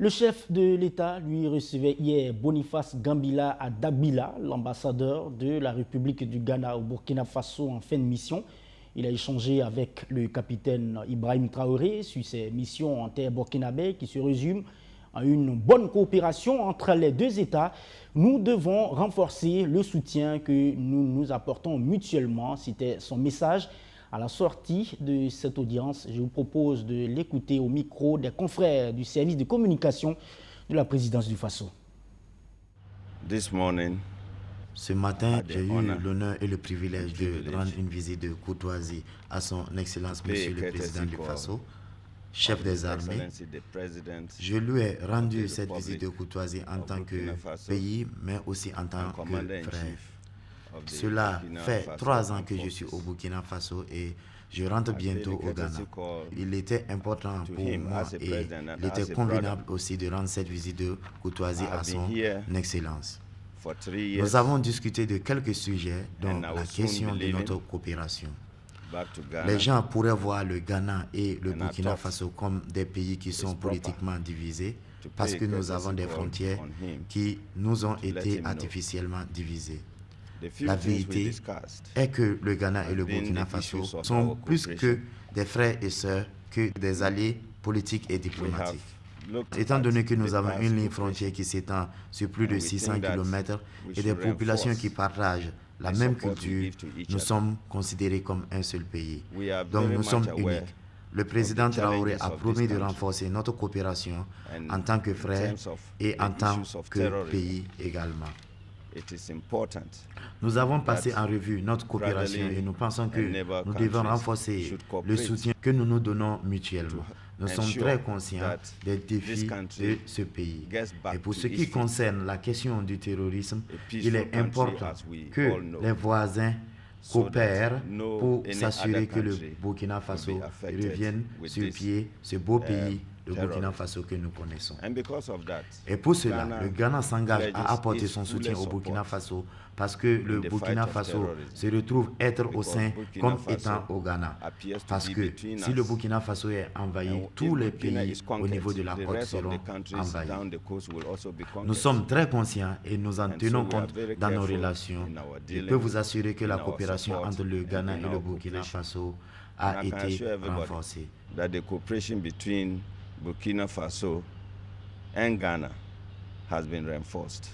Le chef de l'État, lui, recevait hier Boniface Gambila à Dabila, l'ambassadeur de la République du Ghana au Burkina Faso en fin de mission. Il a échangé avec le capitaine Ibrahim Traoré sur ses missions en terre burkinabé qui se résument à une bonne coopération entre les deux États. Nous devons renforcer le soutien que nous nous apportons mutuellement. C'était son message. À la sortie de cette audience, je vous propose de l'écouter au micro des confrères du service de communication de la présidence du Faso. Ce matin, j'ai eu l'honneur et le privilège de rendre une visite de courtoisie à son Excellence Monsieur le Président du Faso, chef des armées. Je lui ai rendu cette visite de courtoisie en tant que pays, mais aussi en tant que frère. Cela fait 3 ans que je suis au Burkina Faso et je rentre bientôt au Ghana. Il était important pour moi et il était convenable aussi de rendre cette visite de courtoisie à son Excellence. Nous avons discuté de quelques sujets, dont la question de notre coopération. Les gens pourraient voir le Ghana et le Burkina Faso comme des pays qui sont politiquement divisés parce que nous avons des frontières qui nous ont été artificiellement divisées. La vérité est que le Ghana et le Burkina Faso sont plus que des frères et sœurs que des alliés politiques et diplomatiques. Étant donné que nous avons une ligne frontière qui s'étend sur plus de 600 km et des populations qui partagent la même culture, nous sommes considérés comme un seul pays. Donc nous sommes uniques. Le président Traoré a promis de renforcer notre coopération en tant que frère et en tant que pays également. Nous avons passé en revue notre coopération et nous pensons que nous devons renforcer le soutien que nous nous donnons mutuellement. Nous sommes très conscients des défis de ce pays. Et pour ce qui concerne la question du terrorisme, il est important que les voisins coopèrent pour s'assurer que le Burkina Faso revienne sur pied, ce beau pays, le Burkina Faso que nous connaissons. Et pour cela, le Ghana s'engage à apporter son soutien au Burkina Faso parce que le Burkina Faso se retrouve être au sein comme étant au Ghana. Parce que si le Burkina Faso est envahi, tous les pays au niveau de la côte seront envahis. Nous sommes très conscients et nous en tenons compte dans nos relations. Je peux vous assurer que la coopération entre le Ghana et le Burkina Faso a été renforcée. Burkina Faso and Ghana has been reinforced.